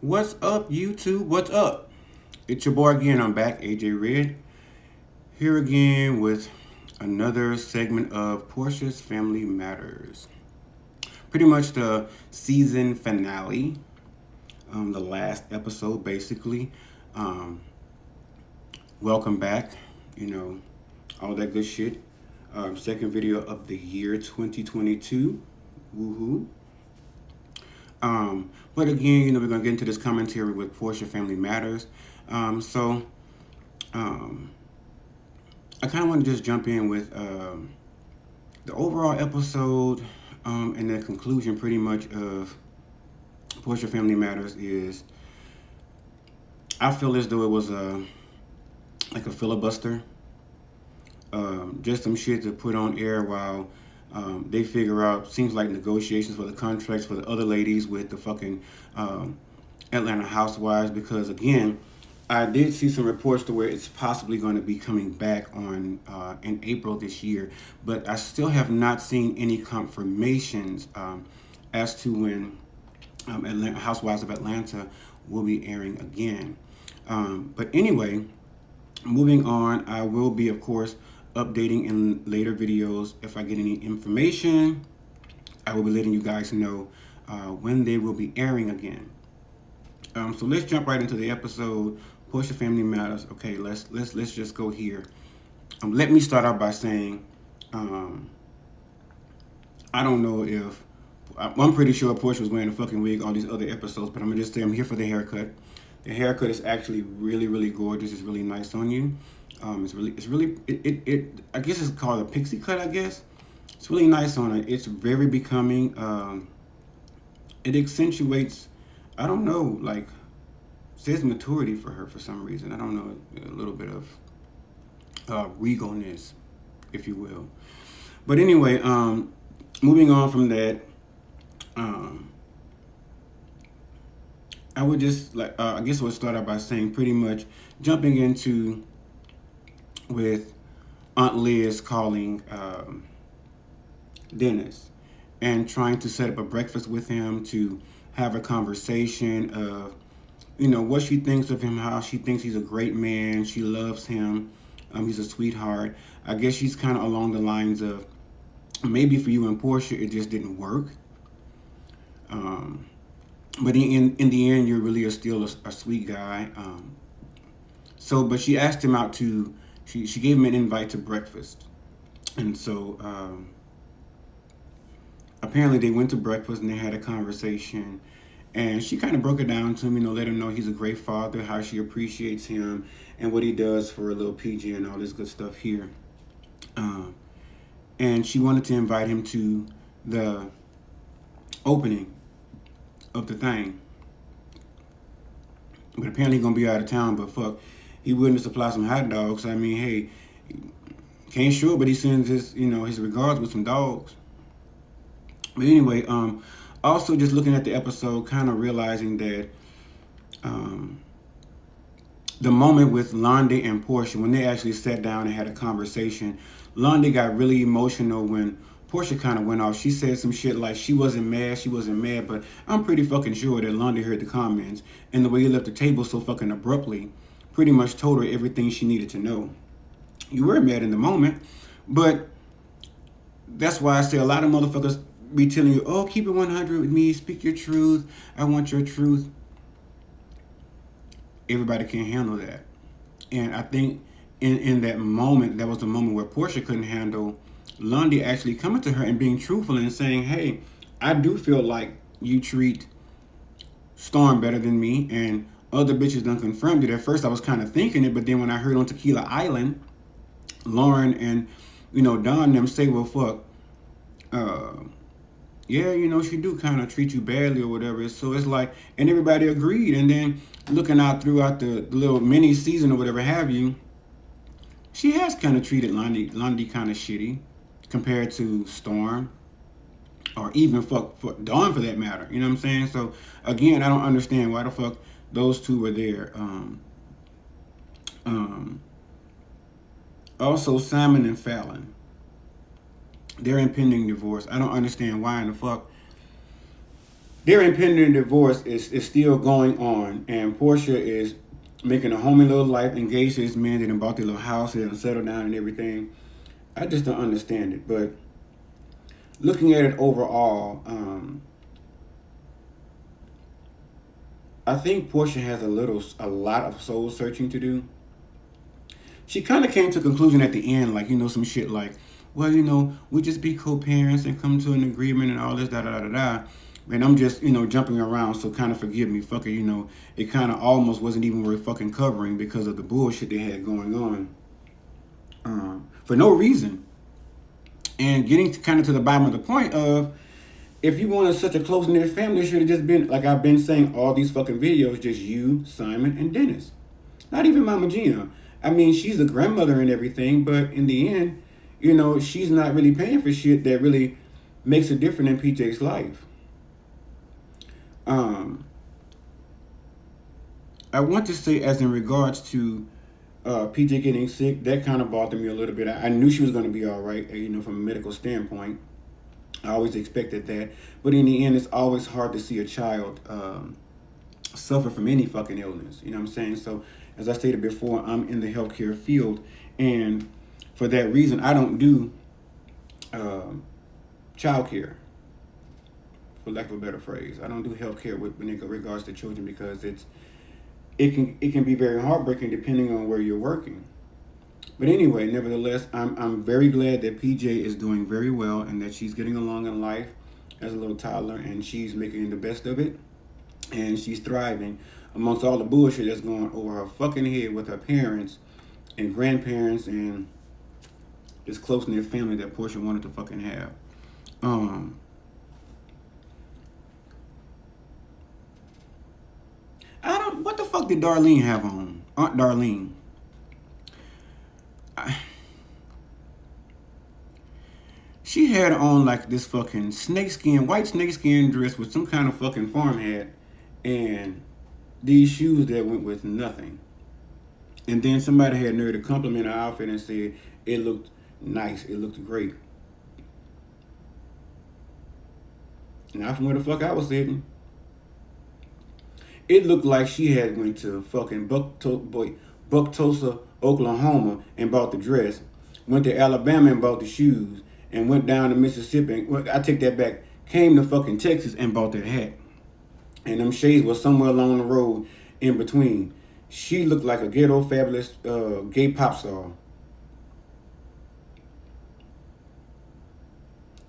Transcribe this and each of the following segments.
What's up, YouTube? What's up? It's your boy again. I'm back, AJ Red, here again with another segment of Porsha's Family Matters. Pretty much the season finale, the last episode, basically. Um, Welcome back, you know, all that good shit. Second video of the year 2022. Woohoo. But again, we're gonna get into this commentary with Porsha Family Matters. So I kind of want to just jump in with the overall episode and the conclusion, pretty much, of Porsha Family Matters is I feel as though it was like a filibuster, just some shit to put on air while they figure out, seems like, negotiations for the contracts for the other ladies with the fucking Atlanta Housewives. Because again, I did see some reports to where it's possibly going to be coming back on in April this year, but I still have not seen any confirmations as to when Atlanta, Housewives of Atlanta will be airing again. But anyway, moving on, I will be, of course, updating in later videos. If I get any information, I will be letting you guys know when they will be airing again. So let's jump right into the episode. Porsha Family Matters. Okay, let's just go here. Let me start out by saying, I don't know if I'm pretty sure Porsha was wearing a fucking wig all these other episodes, but I'm gonna just say I'm here for the haircut. The haircut is actually really gorgeous. It's really nice on you. I guess it's called a pixie cut. I guess it's really nice on her. It's very becoming. It accentuates. I don't know, like, says maturity for her for some reason. I don't know, a little bit of regalness, if you will. But anyway, moving on from that, I would just like I guess we'll start out by saying, pretty much jumping into with Aunt Liz calling Dennis and trying to set up a breakfast with him to have a conversation of, what she thinks of him, how she thinks he's a great man. She loves him. He's a sweetheart. I guess she's kind of along the lines of, maybe for you and Porsha, it just didn't work. But in the end, you're really still a sweet guy. But she asked him out to, she gave him an invite to breakfast. And so apparently they went to breakfast and they had a conversation. And she kind of broke it down to him, let him know he's a great father, how she appreciates him, and what he does for a little PG and all this good stuff here. And she wanted to invite him to the opening of the thing. But apparently he's going to be out of town, but fuck, he wouldn't supply some hot dogs. I mean, hey, can't sure, but he sends his regards with some dogs. But anyway, also just looking at the episode, kind of realizing that the moment with Londe and Porsha, when they actually sat down and had a conversation, Londe got really emotional when Porsha kind of went off. She said some shit like she wasn't mad, but I'm pretty fucking sure that Londe heard the comments, and the way he left the table so fucking abruptly pretty much told her everything she needed to know. You were mad in the moment, but that's why I say a lot of motherfuckers be telling you, oh, keep it 100 with me, speak your truth, I want your truth. Everybody can't handle that. And I think in that moment, that was the moment where Porsha couldn't handle Lundy actually coming to her and being truthful and saying, hey, I do feel like you treat Storm better than me, and other bitches done confirmed it. At first I was kind of thinking it, but then when I heard on Tequila Island, Lauren and, Don them say, well, fuck, yeah, she do kind of treat you badly or whatever. So it's like, and everybody agreed. And then looking out throughout the little mini season or whatever have you, she has kind of treated Lundy kind of shitty compared to Storm, or even fuck Dawn for that matter. You know what I'm saying? So again, I don't understand why the fuck those two were there. Also, Simon and Fallon, their impending divorce. I don't understand why in the fuck their impending divorce is still going on, and Porsha is making a homey little life, engaged to this man that done bought their little house and settled down and everything. I just don't understand it. But looking at it overall, I think Porsha has a lot of soul searching to do. She kind of came to a conclusion at the end, like, some shit like, well, we just be co-parents and come to an agreement and all this, da da da da. And I'm just, jumping around, so kind of forgive me, fucker, it kind of almost wasn't even worth fucking covering because of the bullshit they had going on. For no reason. And getting to the bottom of the point of, if you wanted such a close-knit family, it should have just been, like I've been saying all these fucking videos, just you, Simon, and Dennis. Not even Mama Gina. I mean, she's a grandmother and everything, but in the end, she's not really paying for shit that really makes a difference in PJ's life. I want to say, as in regards to PJ getting sick, that kind of bothered me a little bit. I knew she was going to be all right, from a medical standpoint. I always expected that. But in the end, it's always hard to see a child suffer from any fucking illness. You know what I'm saying? So, as I stated before, I'm in the healthcare field. And for that reason, I don't do child care, for lack of a better phrase. I don't do healthcare when it regards to children, because it can be very heartbreaking depending on where you're working. But anyway, nevertheless, I'm very glad that PJ is doing very well and that she's getting along in life as a little toddler, and she's making the best of it, and she's thriving amongst all the bullshit that's going over her fucking head with her parents and grandparents and this close-knit family that Porsha wanted to fucking have. What the fuck did Darlene have on? Aunt Darlene. She had on like this fucking white snakeskin dress with some kind of fucking farm hat and these shoes that went with nothing. And then somebody had nerve to compliment her outfit and said it looked nice, it looked great. Not from where the fuck I was sitting. It looked like she had went to fucking Bucktosa, Oklahoma and bought the dress, went to Alabama and bought the shoes, and went down to Mississippi, and, I take that back, came to fucking Texas and bought that hat. And them shades was somewhere along the road in between. She looked like a ghetto fabulous gay pop star.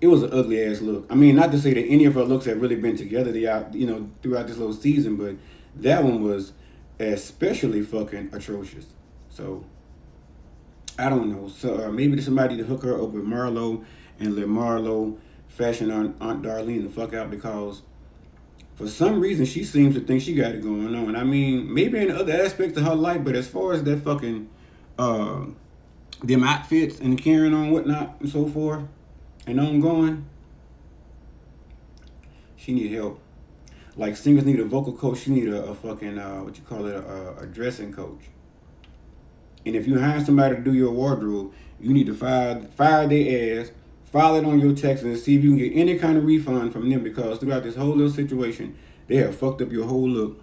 It was an ugly ass look. I mean, not to say that any of her looks have really been together throughout this little season, but that one was especially fucking atrocious. So, I don't know. So maybe somebody to hook her up with Marlo and let Marlo fashion Aunt Darlene the fuck out, because for some reason she seems to think she got it going on. I mean, maybe in other aspects of her life, but as far as that fucking them outfits and carrying on whatnot and so forth and ongoing, she need help. Like singers need a vocal coach, she need a fucking a dressing coach. And if you hire somebody to do your wardrobe, you need to fire their ass, file it on your taxes, and see if you can get any kind of refund from them, because throughout this whole little situation, they have fucked up your whole look.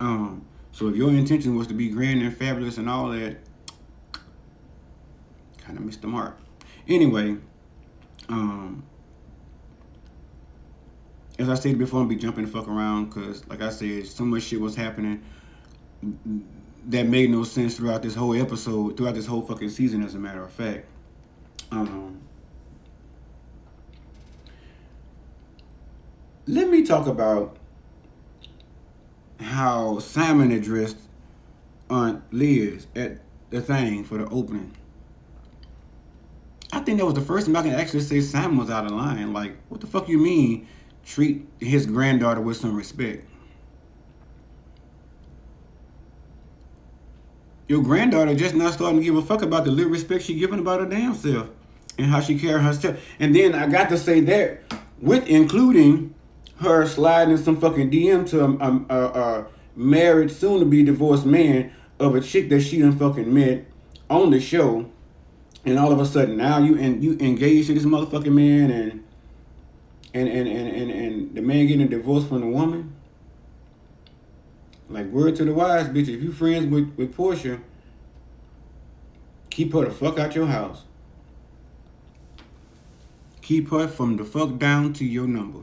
So if your intention was to be grand and fabulous and all that, kind of missed the mark. Anyway, as I said before, I'm be jumping the fuck around because, like I said, so much shit was happening that made no sense throughout this whole episode, throughout this whole fucking season, as a matter of fact. Let me talk about how Simon addressed Aunt Liz at the thing for the opening. I think that was the first time I can actually say Simon was out of line. Like, what the fuck you mean treat his granddaughter with some respect? Your granddaughter just now starting to give a fuck about the little respect she giving about her damn self and how she carry herself. And then I got to say that with including her sliding some fucking DM to a married, soon-to-be divorced man of a chick that she done fucking met on the show. And all of a sudden now you engaged to this motherfucking man, and and the man getting a divorce from the woman. Like, word to the wise, bitch, if you friends with Porsha, keep her the fuck out your house. Keep her from the fuck down to your number.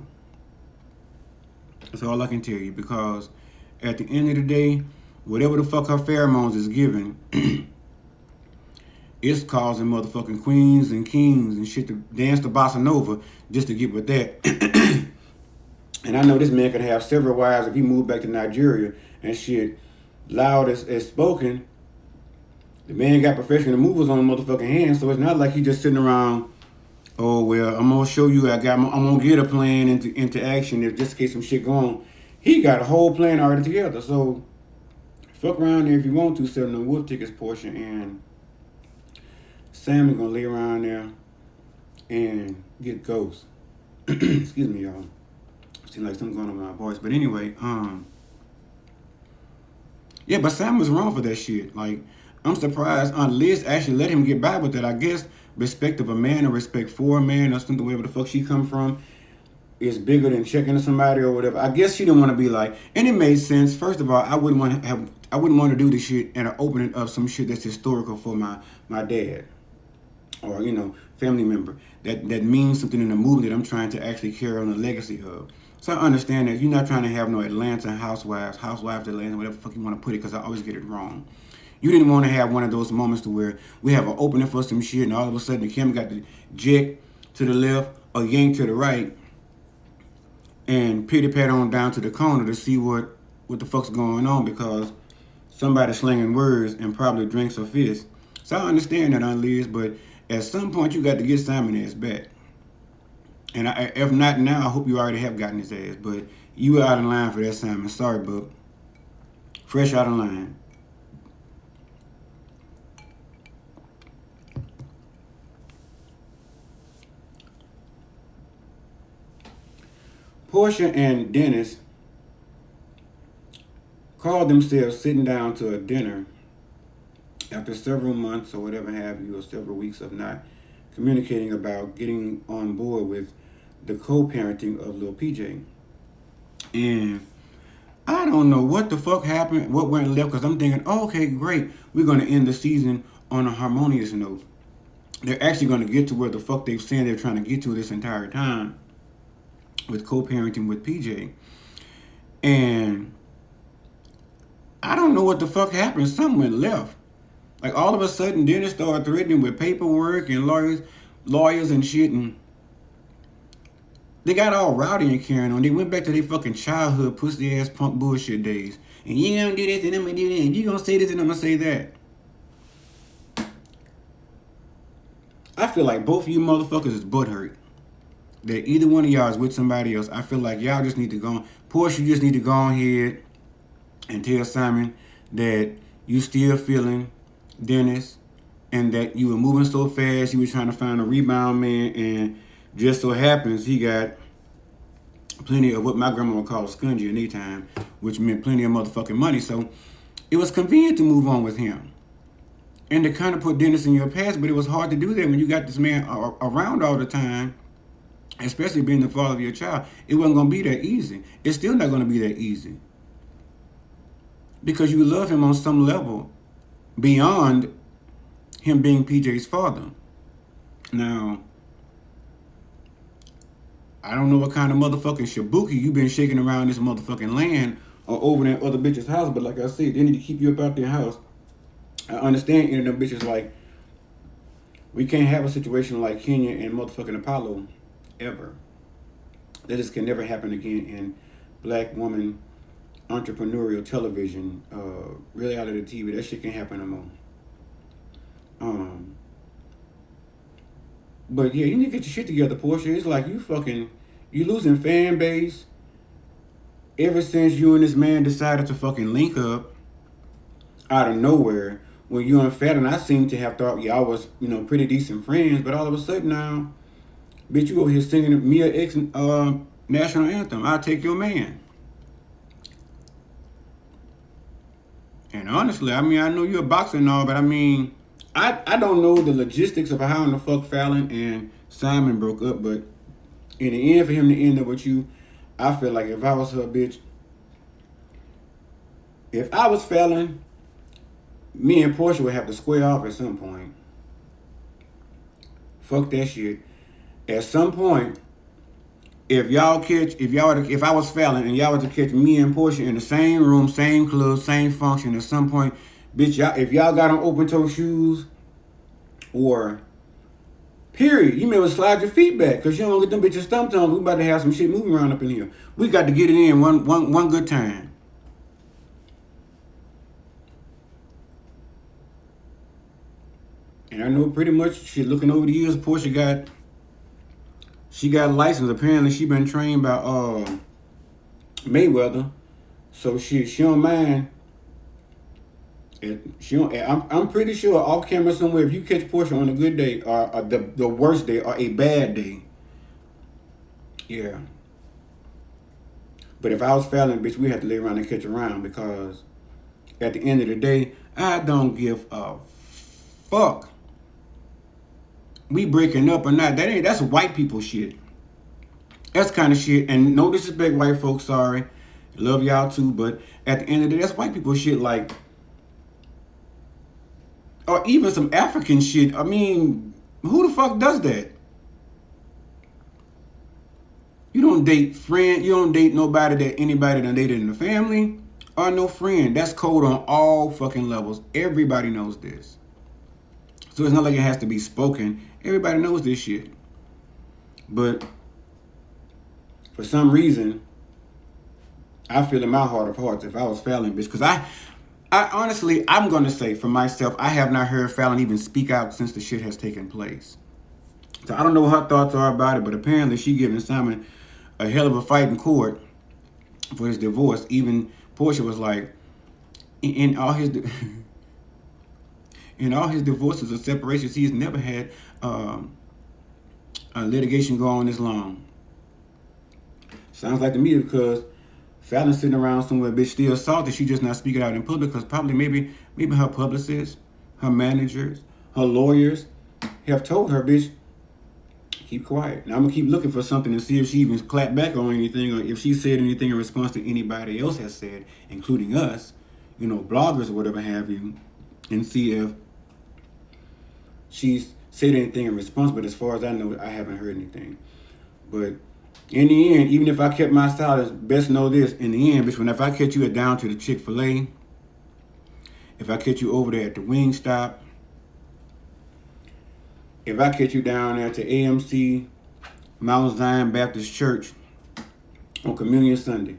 That's all I can tell you, because at the end of the day, whatever the fuck her pheromones is giving, it's causing motherfucking queens and kings and shit to dance the bossa nova just to get with that. And I know this man could have several wives if he moved back to Nigeria and shit. Loud as spoken. The man got professional movers on the motherfucking hands, so it's not like he just sitting around, oh, well, I'm going to show you I'm going to get a plan into action if just in case some shit go on. He got a whole plan already together, so fuck around there if you want to, selling them wolf tickets, Porsha, and Sam is going to lay around there and get ghosts. Excuse me, y'all. Seems like something going on with my voice. But anyway, yeah, but Sam was wrong for that shit. Like, I'm surprised Aunt Liz actually let him get by with that. I guess respect of a man or respect for a man or something, wherever the fuck she come from, is bigger than checking to somebody or whatever. I guess she didn't want to be like, and it made sense. First of all, I wouldn't want to do this shit and an opening of some shit that's historical for my dad or, you know, family member that means something in the movement that I'm trying to actually carry on the legacy of. So I understand that you're not trying to have no Atlanta housewives Atlanta, whatever the fuck you want to put it, because I always get it wrong. You didn't want to have one of those moments to where we have an opening for some shit and all of a sudden the camera got the jack to the left or yank to the right and pity pat on down to the corner to see what the fuck's going on, because somebody slinging words and probably drinks a fist. So I understand that, Aunt Liz, but at some point you got to get Simon ass back. And if not now, I hope you already have gotten his ass. But you were out of line for that, Simon. Sorry, bub. Fresh out of line. Porsha and Dennis called themselves sitting down to a dinner after several months or whatever have you, or several weeks of not communicating about getting on board with the co-parenting of Lil PJ. And I don't know what the fuck happened, what went left, because I'm thinking, oh, okay, great, we're going to end the season on a harmonious note. They're actually going to get to where the fuck they've said they're trying to get to this entire time with co-parenting with PJ. And I don't know what the fuck happened. Something went left. Like, all of a sudden, Dennis started threatening with paperwork and lawyers and shit, and they got all rowdy and carrying on. They went back to their fucking childhood pussy ass punk bullshit days. And you gonna do this and I'm gonna do that, and you gonna say this and I'm gonna say that. I feel like both of you motherfuckers is butthurt that either one of y'all is with somebody else. I feel like y'all just need to go. Porsha, you just need to go ahead and tell Simon that you still feeling Dennis and that you were moving so fast, you were trying to find a rebound man, and just so happens he got plenty of what my grandma would call scungy anytime, which meant plenty of motherfucking money. So it was convenient to move on with him and to kind of put Dennis in your past, but it was hard to do that when you got this man around all the time, especially being the father of your child. It wasn't going to be that easy. It's still not going to be that easy because you love him on some level beyond him being PJ's father. Now, I don't know what kind of motherfucking shabuki you been shaking around this motherfucking land or over that other bitch's house, but like I said, they need to keep you up out their house. I understand any of them bitches like, we can't have a situation like Kenya and motherfucking Apollo ever. That just can never happen again in black woman entrepreneurial television, reality TV. That shit can't happen no more. But yeah, you need to get your shit together, Porsha. It's like you losing fan base ever since you and this man decided to fucking link up out of nowhere. When you and Fallon, I seem to have thought y'all was, pretty decent friends, but all of a sudden now, bitch, you over here singing Mia X national anthem, I'll Take Your Man. And honestly, I know you're a boxer and all, but I don't know the logistics of how in the fuck Fallon and Simon broke up, but In the end, for him to end up with you, I feel like if I was her bitch, if I was Fallon, me and Porsha would have to square off at some point. Fuck that shit. At some point, if I was Fallon and y'all were to catch me and Porsha in the same room, same club, same function, at some point, bitch, if y'all got on open toe shoes, or period, you may as well slide your feet back because you don't get them bitches stumped on. We about to have some shit moving around up in here. We got to get it in one good time. And I know pretty much shit. Looking over the years, Porsha got licensed. Apparently, she been trained by Mayweather, so she don't mind. I'm pretty sure off camera somewhere, if you catch Porsha on a good day or the worst day or a bad day, yeah. But if I was Fallon, bitch, we have to lay around and catch around because at the end of the day, I don't give a fuck. We breaking up or not, that's white people shit. That's kind of shit. And no disrespect, white folks, sorry. Love y'all too, but at the end of the day, that's white people shit, like, or even some African shit. I mean, who the fuck does that? You don't date nobody that anybody done dated in the family or no friend. That's code on all fucking levels. Everybody knows this. So it's not like it has to be spoken. Everybody knows this shit. But for some reason, I feel in my heart of hearts, if I was Fallon, bitch, because I honestly, I'm going to say for myself, I have not heard Fallon even speak out since the shit has taken place. So I don't know what her thoughts are about it, but apparently she giving Simon a hell of a fight in court for his divorce. Even Porsha was like, in all his divorces or separations, he's never had a litigation go on this long. Sounds like to me because Fallon's sitting around somewhere, bitch, still salty. She just not speaking out in public because probably maybe her publicists, her managers, her lawyers have told her, bitch, keep quiet. Now I'm gonna keep looking for something to see if she even clapped back on anything or if she said anything in response to anybody else has said, including us, bloggers or whatever have you, and see if she's said anything in response. But as far as I know, I haven't heard anything. But in the end, even if I kept my silence, best know this, in the end, bitch, if I catch you down to the Chick-fil-A, if I catch you over there at the Wingstop, if I catch you down there to AMC, Mount Zion Baptist Church on Communion Sunday,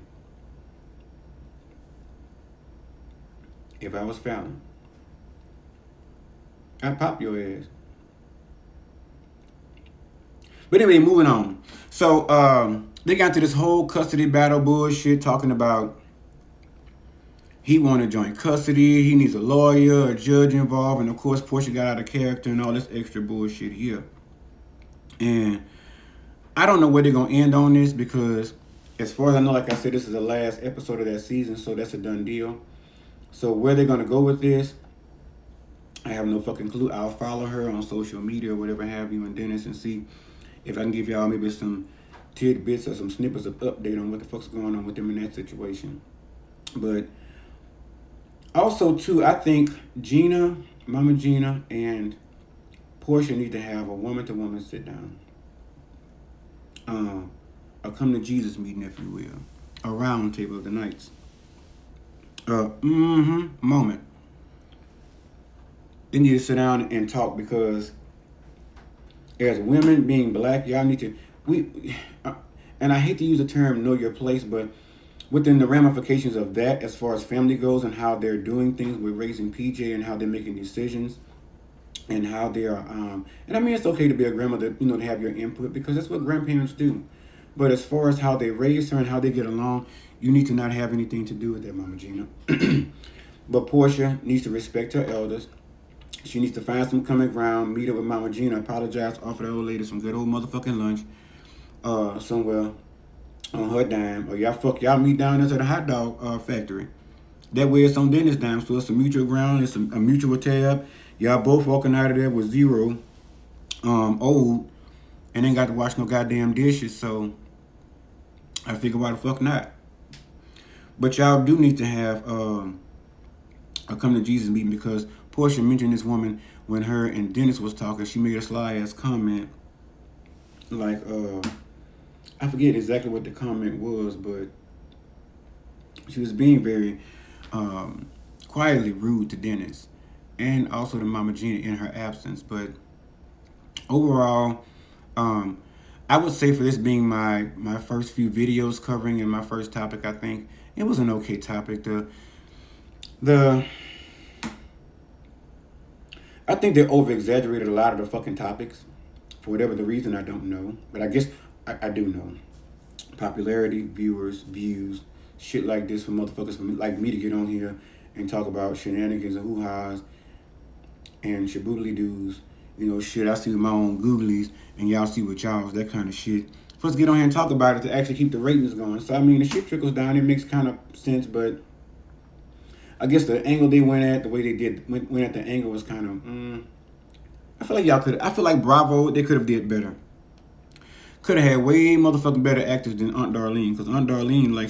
if I was Fallon, I'd pop your ass. But anyway, moving on. So they got into this whole custody battle bullshit, talking about he want to join custody, he needs a lawyer, a judge involved, and of course Porsha got out of character and all this extra bullshit here. And I don't know where they're going to end on this because as far as I know, like I said, this is the last episode of that season, so that's a done deal. So where they're going to go with this, I have no fucking clue. I'll follow her on social media or whatever have you and Dennis and see if I can give y'all maybe some tidbits or some snippets of update on what the fuck's going on with them in that situation. But also, too, I think Mama Gina, and Porsha need to have a woman-to-woman sit-down. A come-to-Jesus meeting, if you will. A round table of the nights. Moment. They need to sit down and talk because as women being black, y'all need to, and I hate to use the term know your place, but within the ramifications of that, as far as family goes and how they're doing things with raising PJ and how they're making decisions and how they are, and I mean, it's okay to be a grandmother, to have your input because that's what grandparents do. But as far as how they raise her and how they get along, you need to not have anything to do with that, Mama Gina. But Porsha needs to respect her elders. She needs to find some common ground, meet up with Mama Gina, apologize, offer the old lady some good old motherfucking lunch somewhere on her dime. Or y'all meet down there at the hot dog factory. That way it's on Dennis' dime, so it's a mutual ground, it's a mutual tab. Y'all both walking out of there with zero old, and ain't got to wash no goddamn dishes. So I figure why the fuck not. But y'all do need to have a come to Jesus meeting, because Porsha mentioned this woman when her and Dennis was talking. She made a sly ass comment, like I forget exactly what the comment was, but she was being very quietly rude to Dennis and also to Mama Gina in her absence. But overall, um, I would say for this being my first few videos covering and my first topic, I think it was an okay topic. The I think they over exaggerated a lot of the fucking topics for whatever the reason. I don't know, but I guess I do know. Popularity, viewers, views, shit like this for motherfuckers like me to get on here and talk about shenanigans and hoo-has and shaboodly doos. You know, shit I see with my own googlies and y'all see with y'all's, that kind of shit. For us to get on here and talk about it to actually keep the ratings going. So, I mean, the shit trickles down. It makes kind of sense, but I guess the angle they went at, the way they went at the angle was kind of, I feel like y'all could, I feel like Bravo, they could have did better. Could have had way motherfucking better actors than Aunt Darlene, because Aunt Darlene, like,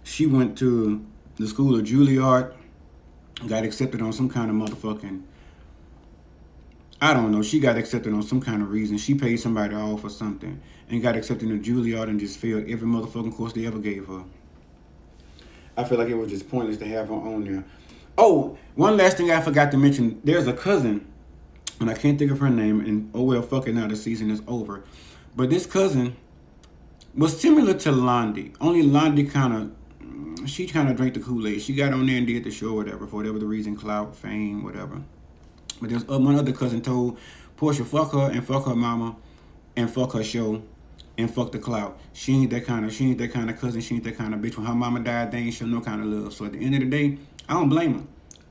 she went to the school of Juilliard, got accepted on some kind of motherfucking, I don't know, she got accepted on some kind of reason. She paid somebody off or something and got accepted into Juilliard and just failed every motherfucking course they ever gave her. I feel like it was just pointless to have her on there. Oh, one last thing I forgot to mention. There's a cousin, and I can't think of her name, and oh well, fuck it, now the season is over. But this cousin was similar to Londi. Only Londi she kind of drank the Kool-Aid. She got on there and did the show, whatever, for whatever the reason, clout, fame, whatever. But there's one other cousin told Porsha fuck her and fuck her mama and fuck her show and fuck the clout. She ain't that kind of cousin. She ain't that kind of bitch. When her mama died, they ain't show no kind of love. So at the end of the day, I don't blame her.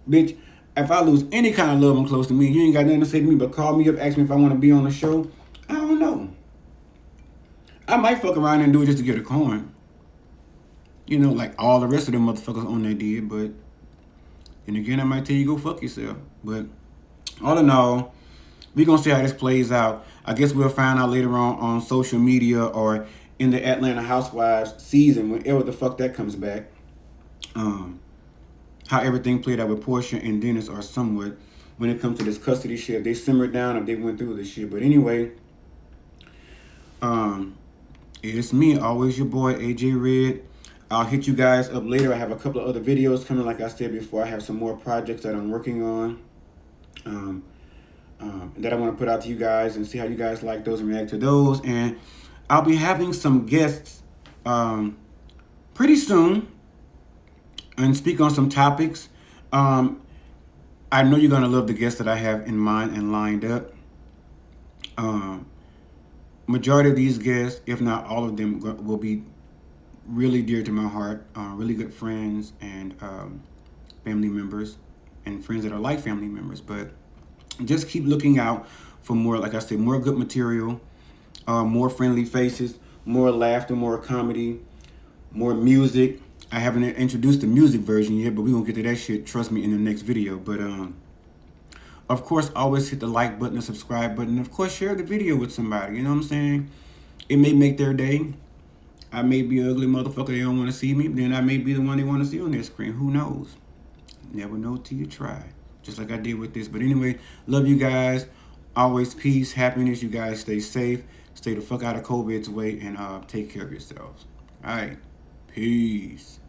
Bitch, if I lose any kind of love and close to me, you ain't got nothing to say to me but call me up, ask me if I want to be on the show. I don't know. I might fuck around and do it just to get a coin. You know, like all the rest of them motherfuckers on there did. But then again, I might tell you go fuck yourself. But all in all, we're going to see how this plays out. I guess we'll find out later on social media or in the Atlanta Housewives season, whenever the fuck that comes back, how everything played out with Porsha and Dennis, or somewhat, when it comes to this custody shit. If they simmered down, if they went through this shit. But anyway, it's me, always your boy, AJ Red. I'll hit you guys up later. I have a couple of other videos coming, like I said before. I have some more projects that I'm working on. That I want to put out to you guys and see how you guys like those and react to those. And I'll be having some guests pretty soon and speak on some topics. I know you're going to love the guests that I have in mind and lined up. Majority of these guests, if not all of them, will be really dear to my heart, really good friends and family members, and friends that are like family members. But just keep looking out for more, like I said, more good material, more friendly faces, more laughter, more comedy, more music. I haven't introduced the music version yet, but we're going to get to that shit, trust me, in the next video. But of course, always hit the like button, the subscribe button. Of course, share the video with somebody. You know what I'm saying? It may make their day. I may be an ugly motherfucker, they don't want to see me. Then I may be the one they want to see on their screen. Who knows? Never know till you try. Just like I did with this. But anyway, love you guys. Always peace, happiness. You guys stay safe. Stay the fuck out of COVID's way. And take care of yourselves. All right. Peace.